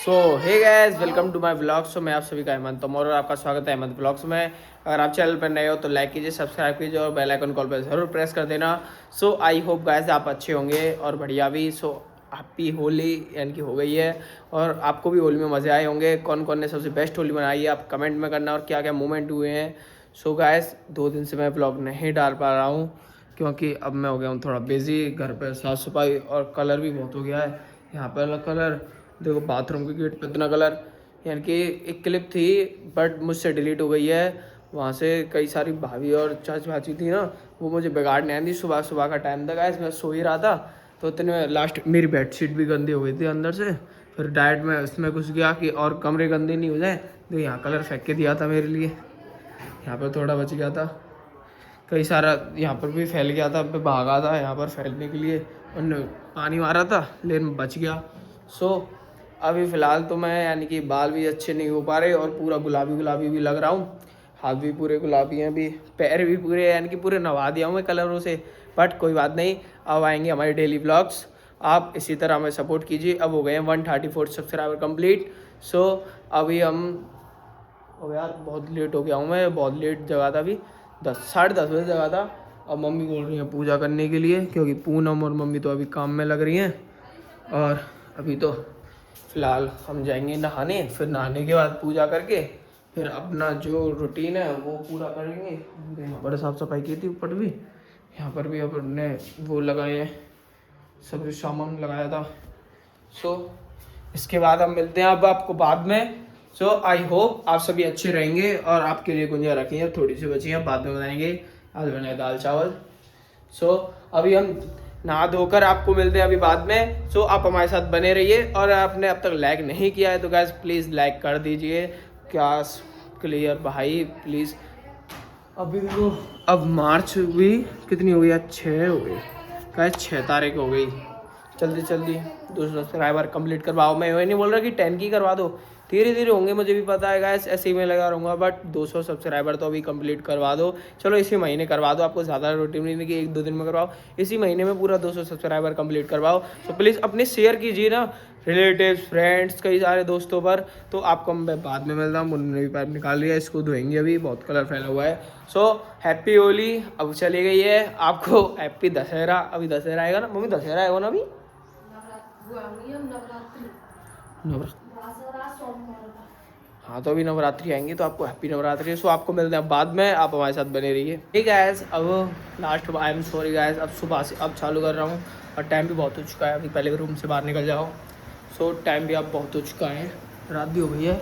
So hey guys, welcome to my vlog. So मैं आप सभी का हेमंत तोमर और आपका स्वागत है हेमंत व्लॉग्स में। अगर आप चैनल पर नए हो तो लाइक कीजिए, सब्सक्राइब कीजिए और बेल आइकन कॉल पर ज़रूर प्रेस कर देना। सो आई होप गाइस आप अच्छे होंगे और बढ़िया भी। सो हैप्पी होली यानी कि हो गई है और आपको भी होली में मज़े आए होंगे। कौन कौन ने सबसे बेस्ट होली मनाई है आप कमेंट में करना, और क्या क्या मोमेंट हुए हैं। सो गाइस 2 दिन से मैं व्लॉग नहीं डाल पा रहा हूँ क्योंकि अब मैं हो गया हूँ थोड़ा बिजी। घर पर साफ़ सफाई और कलर भी बहुत हो गया है। यहाँ पर अलग कलर, देखो बाथरूम के गेट पे इतना कलर। यानी कि एक क्लिप थी बट मुझसे डिलीट हो गई है। वहाँ से कई सारी भाभी और चाची भाची थी ना, वो मुझे बिगाड़ने आई थी। सुबह सुबह का टाइम था गाइस, मैं सो ही रहा था तो इतने में लास्ट मेरी बेडशीट भी गंदी हो गई थी अंदर से। फिर डायरेक्ट में उसमें घुस गया कि और कमरे गंदे नहीं हो जाए, तो यहाँ कलर फेंक के दिया था मेरे लिए। यहाँ पर थोड़ा बच गया था, कई सारा यहाँ पर भी फैल गया था। मैं भागा था यहाँ पर फैलने के लिए, उन्होंने पानी मारा था लेकिन बच गया। सो अभी फ़िलहाल तो मैं यानी कि बाल भी अच्छे नहीं हो पा रहे और पूरा गुलाबी गुलाबी भी लग रहा हूँ। हाथ भी पूरे गुलाबी हैं, भी पैर भी पूरे यानी कि पूरे नवा दिया हूँ मैं कलरों से। बट कोई बात नहीं, अब आएंगे हमारे डेली व्लॉग्स। आप इसी तरह हमें सपोर्ट कीजिए। अब हो गए हैं 134 सब्सक्राइबर कंप्लीट। सो अभी हम, ओ यार बहुत लेट हो गया हूँ मैं, बहुत लेट जगा था अभी, 10 साढ़े 10 बजे जगा था। अब मम्मी बोल रही हैं पूजा करने के लिए क्योंकि पूनम और मम्मी तो अभी काम में लग रही हैं। और अभी तो फ़िलहाल हम जाएंगे नहाने, फिर नहाने के बाद पूजा करके फिर अपना जो रूटीन है वो पूरा करेंगे। यहाँ पर साफ़ सफाई की थी ऊपर भी, यहाँ पर भी अपने वो लगाए हैं, सब सामान लगाया था। सो इसके बाद हम मिलते हैं अब आपको बाद में। सो आई होप आप सभी अच्छे रहेंगे और आपके लिए गुंजिया रखी है, थोड़ी सी बची है, बाद में बनाएंगे। आज बनाए दाल चावल। सो अभी हम नहा धोकर आपको मिलते हैं अभी बाद में। सो आप हमारे साथ बने रहिए और आपने अब तक लाइक नहीं किया है तो गाइस प्लीज़ लाइक कर दीजिए। क्या क्लियर भाई प्लीज़। अभी देखो अब मार्च भी कितनी हो गई, आज 6 हो गई गाइस, 6 तारीख हो गई। जल्दी जल्दी 200 सब्सक्राइबर कंप्लीट करवाओ। मैं ये नहीं बोल रहा कि 10 की करवा दो, धीरे धीरे होंगे, मुझे भी पता है गाइस, ऐसे ही मैं लगा रहूँगा। बट 200 सब्सक्राइबर तो अभी कंप्लीट करवा दो। चलो इसी महीने करवा दो, आपको ज़्यादा रूटीन नहीं कि 1-2 दिन में करवाओ, इसी महीने में पूरा 200 सब्सक्राइबर कंप्लीट करवाओ। तो प्लीज़ अपने शेयर कीजिए ना रिलेटिव्स, फ्रेंड्स, कई सारे दोस्तों पर। तो आपको मैं बाद में मिलता हूँ। उन्होंने भी पैर निकाल लिया, इसको धोएंगे, अभी बहुत कलर फैला हुआ है। सो हैप्पी होली अब चली गई है, आपको हैप्पी दशहरा। अभी दशहरा आएगा ना मम्मी, दशहरा आएगा ना अभी, हाँ तो अभी नवरात्रि आएंगी तो आपको हैप्पी नवरात्रि। सो आपको मिलते हैं बाद में, आप हमारे साथ बने रहिए। ठीक है गाइस, अब last I am sorry guys, अब सुबह से अब चालू कर रहा हूँ और टाइम भी बहुत हो चुका है। अभी पहले रूम से बाहर निकल जाओ। सो टाइम भी अब बहुत हो चुका है, रात भी हो गई है,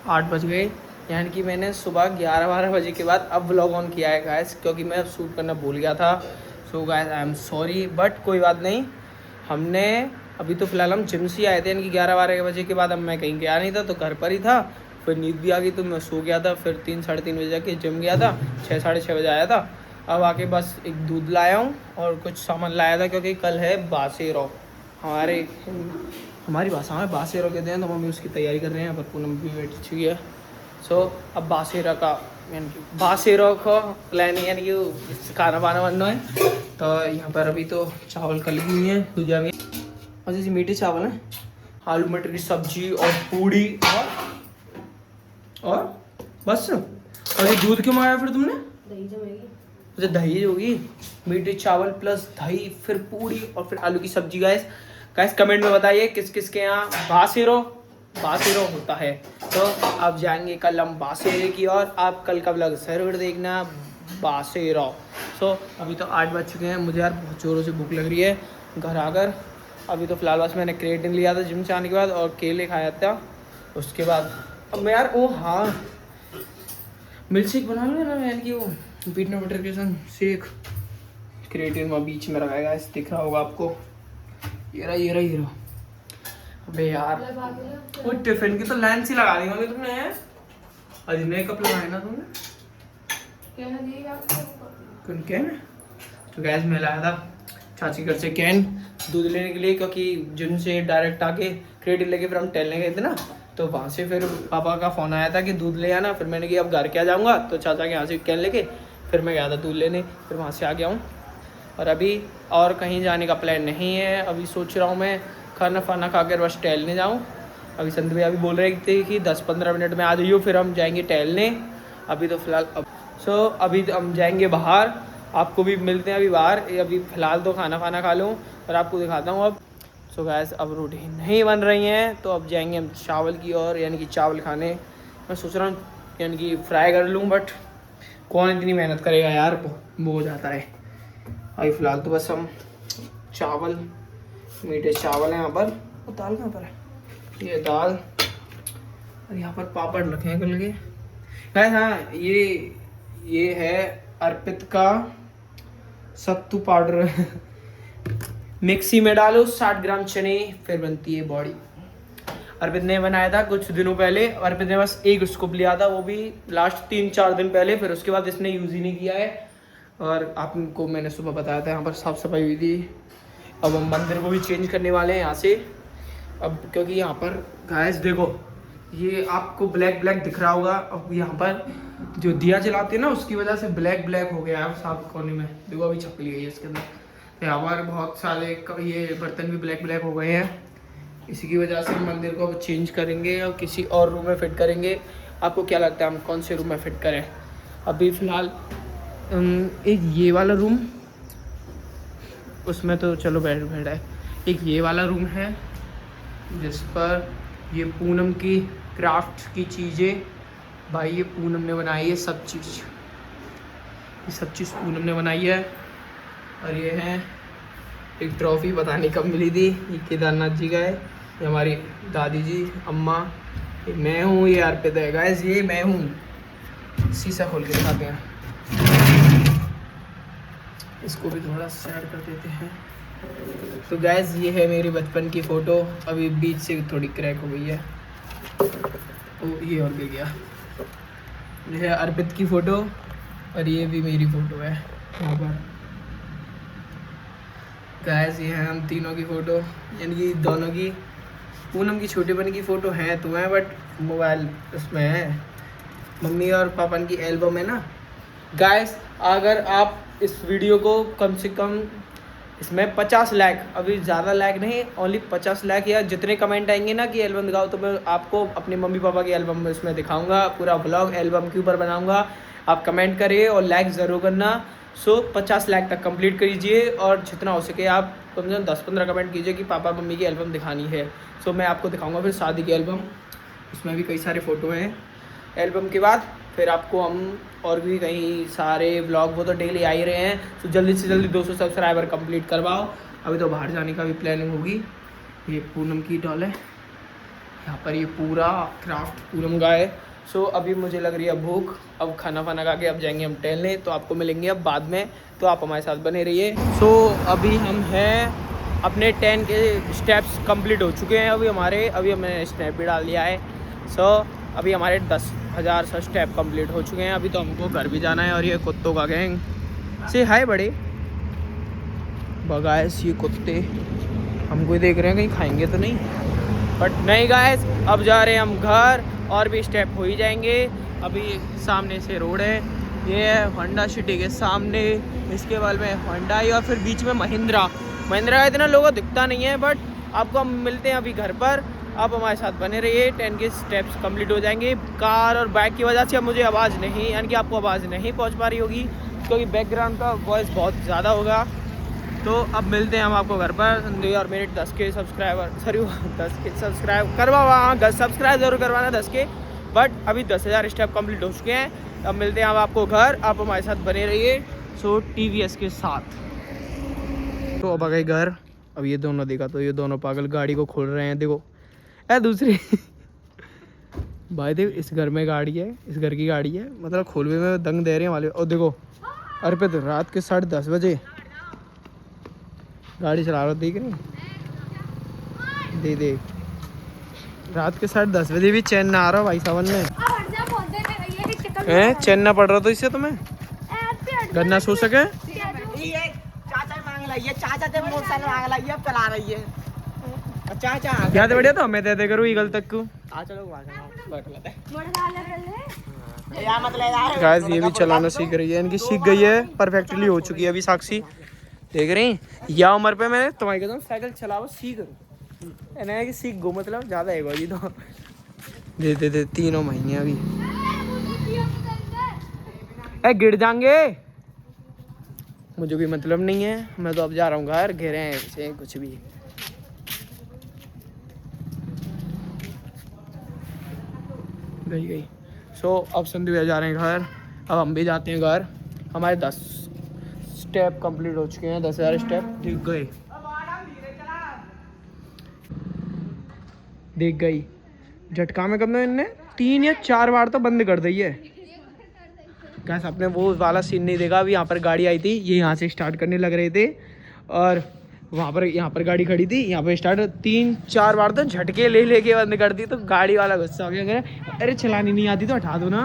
8 बज गए। यानी कि मैंने सुबह 11-12 बजे के बाद अब व्लॉग ऑन किया है गाइस, क्योंकि मैं शूट करना भूल गया था। So guys I am sorry, but कोई बात नहीं। हमने अभी तो फ़िलहाल हम जिम से आए थे, यानी कि 11-12 बजे के बाद अब मैं कहीं गया नहीं था तो घर पर ही था। फिर नींद भी आ गई तो मैं सो गया था। फिर 3-3:30 बजे जाके जिम गया था, 6-6:30 बजे आया था। अब आके बस एक दूध लाया हूँ और कुछ सामान लाया था क्योंकि कल है बासेरो, हमारी भाषा में बासेरो कहते हैं। तो मम्मी उसकी तैयारी कर रहे हैं, पर पूनम भी बैठी हुई है। सो अब बासेरा का यानी कि बासेरो का प्लान यानी कि खाना वाना बनना है। तो यहाँ पर अभी तो चावल कल भी है, दूजा भी और जैसे मीठे चावल हैं, आलू मटर की सब्जी और पूड़ी और बस। और ये दूध क्यों मंगाया फिर तुमने? दही जमेगी। अच्छा दही होगी, मीठे चावल प्लस दही, फिर पूड़ी और फिर आलू की सब्जी। गाइस कमेंट में बताइए किस किस के यहाँ बासेरो होता है। तो अब जाएंगे कल हम बासेरे की और आप कल का व्लॉग जरूर देखना बासेरो। सो अभी तो 8 बज चुके हैं, मुझे यार बहुत ज़ोरों से भूख लग रही है। घर आकर अभी तो फ़िलहाल बस मैंने क्रिएटिन लिया था जिम से आने के बाद और केले खाया था। उसके बाद अब मैं यार ओ हाँ मिल्क शेक बना लूँगा ना, यानी कि वो पीनट बटर के संग शेक। क्रिएटिन में बीच में रखाएगा, इस दिख रहा होगा आपको, ये रहा। अबे यार वो टिफिन की तो लाइन सी लगा दी होगी तुमने, अजी मेकअप लगाया ना तुमने, कैन। तो गैस में लाया था चाची घर से कैन दूध लेने के लिए, क्योंकि जिम से डायरेक्ट आके क्रेडिट लेके फिर हम टहलने गए थे ना, तो वहाँ से फिर पापा का फ़ोन आया था कि दूध ले आना। फिर मैंने कहा अब घर क्या जाऊँगा, तो चाचा के यहाँ से कैन लेके फिर मैं गया था दूध लेने, फिर वहाँ से आ गया हूँ। और अभी और कहीं जाने का प्लान नहीं है। अभी सोच रहा हूँ मैं खाना फाना खा कर बस टहलने जाऊँ अभी संत भैया अभी बोल रहे थे कि 10-15 मिनट में आ जाइयो, फिर हम जाएंगे टहलने। अभी तो फिलहाल अभी हम जाएंगे बाहर, आपको भी मिलते हैं अभी बाहर। अभी फ़िलहाल तो खाना खा लूँ और आपको दिखाता हूँ अब। सो गैस अब रोटी नहीं बन रही हैं तो अब जाएंगे हम चावल की ओर, यानी कि चावल खाने। मैं सोच रहा हूँ यानी कि फ्राई कर लूँ, बट कौन इतनी मेहनत करेगा यार, वो हो जाता है। अभी फ़िलहाल तो बस हम चावल, मीठे चावल हैं यहाँ पर। और दाल कहाँ पर है? ये दाल, और यहाँ पर पापड़ रखे हैं कल के। हाँ, ये है अर्पित का सत्तू पाउडर। मिक्सी में डालो 60 ग्राम चने, फिर बनती है बॉडी। अर्पित ने बनाया था कुछ दिनों पहले। अर्पित ने बस एक स्कूप लिया था, वो भी लास्ट 3-4 दिन पहले, फिर उसके बाद इसने यूज़ ही नहीं किया है। और आपको मैंने सुबह बताया था यहाँ पर साफ़ सफाई हुई थी। अब हम मंदिर को भी चेंज करने वाले हैं यहाँ से, अब क्योंकि यहाँ पर गाइस देखो, ये आपको ब्लैक दिख रहा होगा। अब यहाँ पर जो दिया जलाते हैं ना, उसकी वजह से ब्लैक हो गया है साफ कोने में। देखो अभी छपली गई है इसके अंदर। यहाँ पर बहुत सारे ये बर्तन भी ब्लैक हो गए हैं। इसी की वजह से मंदिर को अब चेंज करेंगे और किसी और रूम में फिट करेंगे। आपको क्या लगता है हम कौन से रूम में फिट करें? अभी फ़िलहाल एक ये वाला रूम, उसमें तो चलो बैठ है। एक ये वाला रूम है जिस पर ये पूनम की क्राफ्ट की चीज़ें, भाई ये पूनम ने बनाई है सब चीज़, ये सब चीज़ पूनम ने बनाई है। और ये है एक ट्रॉफी, पता नहीं कब मिली थी, ये केदारनाथ जी का है। ये हमारी दादी जी, अम्मा, ये मैं हूँ, ये अर्पित है गाइस, ये मैं हूँ। शीशा खोल के दिखाते हैं, इसको भी थोड़ा साइड कर देते हैं। तो गैस ये है मेरी बचपन की फ़ोटो, अभी बीच से थोड़ी क्रैक हो गई है। तो ये और गिर गया। ये है अर्पित की फ़ोटो और ये भी मेरी फ़ोटो है यहाँ पर। गैस ये है हम तीनों की फ़ोटो, यानी कि दोनों की। पूनम की छोटे बन की फ़ोटो है तो है, बट मोबाइल उसमें है। मम्मी और पापा की एल्बम है ना। गैस अगर आप इस वीडियो को कम से कम इसमें 50 लाख, अभी ज़्यादा लाख नहीं, ओनली 50 लाख या जितने कमेंट आएंगे ना कि एल्बम दिखाओ, तो मैं आपको अपने मम्मी पापा की एल्बम में उसमें दिखाऊंगा। पूरा व्लॉग एल्बम के ऊपर बनाऊंगा। आप कमेंट करिए और लाइक ज़रूर करना। 50 लाख तक कंप्लीट करिए और जितना हो सके आप कम से कम 10-15 कमेंट कीजिए कि पापा मम्मी की एल्बम दिखानी है। मैं आपको दिखाऊँगा फिर शादी की एल्बम, उसमें भी कई सारे फ़ोटो हैं। एल्बम के बाद फिर आपको हम और भी कई सारे व्लॉग, वो तो डेली आ ही रहे हैं। तो जल्दी से जल्दी 200 सब्सक्राइबर कंप्लीट करवाओ। अभी तो बाहर जाने का भी प्लानिंग होगी। ये पूनम की डॉल है, यहाँ पर ये पूरा क्राफ्ट पूनम का है। अभी मुझे लग रही है भूख, अब खाना खा के अब जाएंगे हम टहलने। तो आपको मिलेंगे अब बाद में, तो आप हमारे साथ बने रहिए। अभी हम हैं अपने 10 के स्टेप्स कंप्लीट हो चुके हैं अभी हमारे। अभी हमने स्टेप भी डाल दिया है। अभी हमारे 10,000 स्टेप कंप्लीट हो चुके हैं। अभी तो हमको घर भी जाना है। और ये कुत्तों का गैंग से हाय बड़े बगायस, ये कुत्ते हमको देख रहे हैं, कहीं खाएंगे तो नहीं। बट नहीं गाइस, अब जा रहे हैं हम घर, और भी स्टेप हो ही जाएंगे। अभी सामने से रोड है, ये है होंडा सिटी के सामने, इसके बगल में होंडाई और फिर बीच में महिंद्रा का इतना लोगो दिखता नहीं है। बट आपको हम मिलते हैं अभी घर पर। आप हमारे साथ बने रहिए, 10 के स्टेप्स कंप्लीट हो जाएंगे। कार और बाइक की वजह से अब मुझे आवाज़ नहीं, यानी कि आपको आवाज़ नहीं पहुंच पा रही होगी, क्योंकि बैकग्राउंड का वॉइस बहुत ज़्यादा होगा। तो अब मिलते हैं हम आपको घर पर। और मेरे 10 के सब्सक्राइबर, सॉरी 10 के सब्सक्राइब करवा, सब्सक्राइब ज़रूर करवाना 10 के। बट अभी 10,000 स्टेप कंप्लीट हो चुके हैं। अब मिलते हैं हम आपको घर, आप हमारे साथ बने रहिए TVS के साथ। तो अब आ गए घर। अब ये दोनों देखा तो ये दोनों पागल गाड़ी को खोल रहे हैं। देखो दूसरी भाई देख, इस घर में गाड़ी है, इस घर की गाड़ी है, मतलब खोलवे में दंग दे रहे हैं वाले। और देखो अर्पित रात के 10:30 बजे गाड़ी चला रहा, देख रहे दे रात के 10:30 बजे भी चैन ना आ रहा भाई सावन में। चैन ना पड़ रहा तो इससे तुम्हें घर ना सो सके। चला रही है क्या बढ़िया, तो हमें दे करूँ ईगल तक को। गाइस ये भी चलाना सीख रही है, इनकी सीख गई है, परफेक्टली हो चुकी है अभी। साक्षी देख रही, या उम्र पे मैं तुम्हारी कसम साइकिल चलाओ सीख रही। है कि सीख गो मतलब ज़्यादा है जी तो दे तीनों महीने अभी गिर जाएंगे। मुझे भी मतलब नहीं है, मैं तो अब जा रहा हूँ घर। घेरे हैं ऐसे कुछ भी। गई सो अब संधि भैया जा रहे हैं घर, अब हम भी जाते हैं घर। हमारे 10 स्टेप कंप्लीट हो चुके हैं, 10,000 स्टेप देख गई। झटका में कब ना इनने 3 या 4 बार तो बंद कर दी है। गैस आपने वो वाला सीन नहीं देखा, अभी यहाँ पर गाड़ी आई थी, ये यहाँ से स्टार्ट करने लग रहे थे और यहाँ पर गाड़ी खड़ी थी, यहाँ पर स्टार्ट 3-4 बार तो झटके ले लेके बंद कर दी। तो गाड़ी वाला गुस्सा हो गया, अरे चलानी नहीं आती तो हटा दो ना।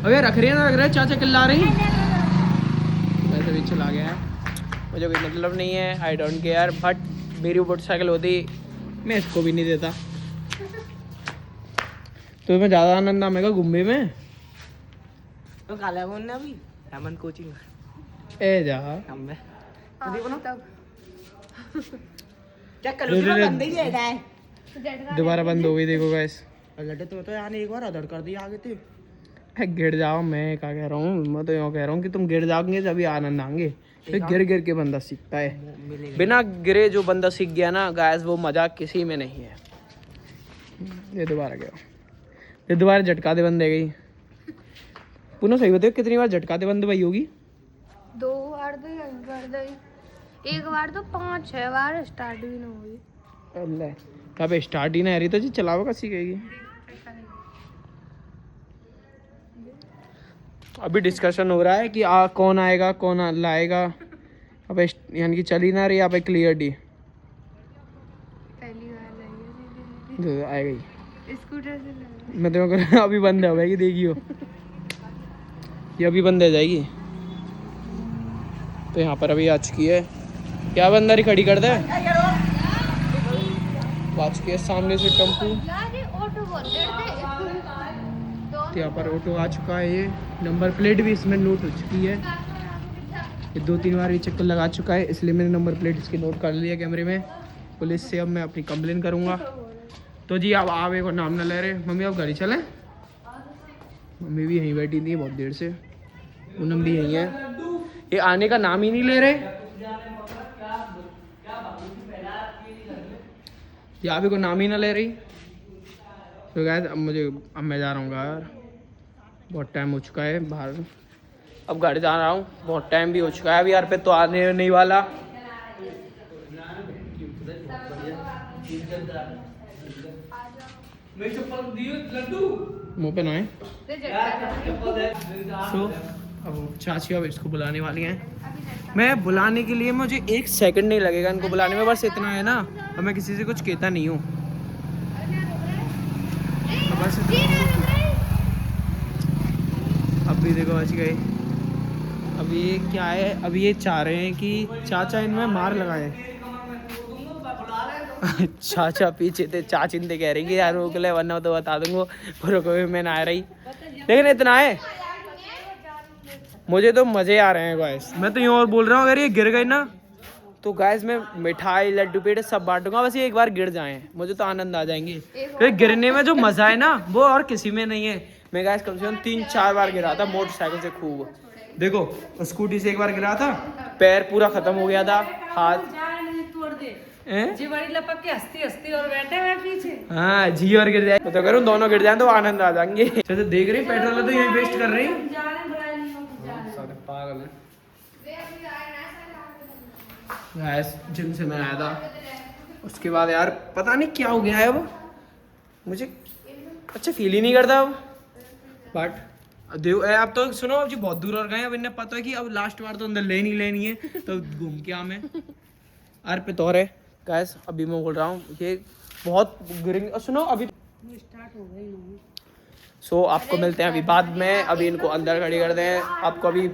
अबे रख रहे चाचा चिल्ला रही। वैसे भी चला गया है, मुझे कोई मतलब नहीं है, आई डोंट केयर। बट मेरी मोटरसाइकिल होती मैं इसको भी नहीं देता। तो मैं ज़्यादा आनंद आएगा घूमने में तो काला बोलना अभी हेमंत कोचिंग ए जा हमें दोबारा बंद हो गई। देखो गाइस लटे तो यार एक बार अधड़ कर दिया आगे थे। गिर जाओ, मैं क्या कह रहा हूँ, मैं तो यूँ कह रहा हूँ कि तुम गिर जाओगे तभी आनंद आएंगे। फिर गिर गिर के बंदा सीखता है, बिना गिरे जो बंदा सीख गया ना गाइस वो मजा किसी में नहीं है। ये दोबारा गया, ये दोबारा झटका दे बंदे गई। पुनः सही बताओ कितनी बार झटका दे बंद भाई होगी? 2 बार तो एक बार तो 5-6 बार स्टार्ट भी ना हुई। अल्लाह कब स्टार्ट ही ना रही तो जी चलावा कैसी सीखेगी। अभी डिस्कशन हो रहा है कि कौन आएगा कौन लाएगा। अब यानी कि चल ही ना रही यहाँ पे क्लियर डी पहली बार आ गई स्कूटर से। मैं तो अभी बंद हो जाएगी, देखियो ये अभी बंद हो जाएगी। तो यहाँ पर अभी आ चुकी है, क्या बंदा ही खड़ी कर दे। आ चुकी है सामने से टेम्पू, तो यहाँ पर ऑटो आ चुका है। ये नंबर प्लेट भी इसमें नोट हो चुकी है। ये 2-3 बार ये चक्कर लगा चुका है, इसलिए मैंने नंबर प्लेट इसकी नोट कर लिया कैमरे में। पुलिस से अब मैं अपनी कंप्लेन करूँगा। तो जी अब आप एक नाम ना ले रहे। मम्मी अब घर ही चलें? मम्मी भी यहीं बैठी थी बहुत देर से, पूनम भी यहीं है। ये आने का नाम ही नहीं ले रहे। यहाँ भी कोई नाम ही ना ले रही। तो गाइस अब मैं जा रहा हूँ घर, बहुत टाइम हो चुका है बाहर। अब घर जा रहा हूँ, बहुत टाइम भी हो चुका है। अभी यार पे तो आने नहीं वाला। मुँह पे ना है। तो अब चाची अब इसको बुलाने वाली हैं। मैं बुलाने के लिए मुझे 1 सेकंड नहीं लगेगा इनको बुलाने में, बस इतना है ना। और मैं किसी से कुछ कहता नहीं हूँ, बस अब भी देखो बच गए। अब ये क्या है, अब ये चाह रहे हैं कि चाचा इनमें मार लगाए। चाचा पीछे थे, चाची ने कह रही कि यार रोक ले वरना तो बता दूंगा, पर मैं ना आ रही। लेकिन इतना है मुझे तो मजे आ रहे हैं गाइस। मैं तो यूँ और बोल रहा हूँ अगर ये गिर गए ना तो गाइस मैं मिठाई लड्डू पेड़े सब बांटूंगा, बस ये एक बार गिर जाएं मुझे तो आनंद आ जाएंगे। क्योंकि गिरने में जो मजा है ना वो और किसी में नहीं है। मैं गाइस कम से कम 3-4 बार गिरा था मोटरसाइकिल से खूब। देखो स्कूटी से एक बार गिरा था, पैर पूरा खत्म हो गया था, हाथ जी बड़ी लपक के हंसती और बैठे हुए पीछे। हाँ जी और गिर जाए तो करूँ, दोनों गिर जाए तो आनंद आ जाएंगे। तो देख रही पेट्रोल तो यही वेस्ट कर रही पागल है। गैस जिम से मैं आया था, उसके बाद यार पता नहीं क्या हो गया है, अब मुझे अच्छा फील ही नहीं करता अब। बट देव अब तो सुनो, अब जी बहुत दूर और गए। अब इन्हें पता है कि अब लास्ट बार तो अंदर लेनी है तो घूम के आमे यार पे तो है। गैस अभी मैं बोल रहा हूँ ये बहुत गिरेंगे। और सुनो अभी स्टार्ट हो गई। सो आपको मिलते हैं अभी बाद में, अभी इनको अंदर खड़ी कर दें। आपको अभी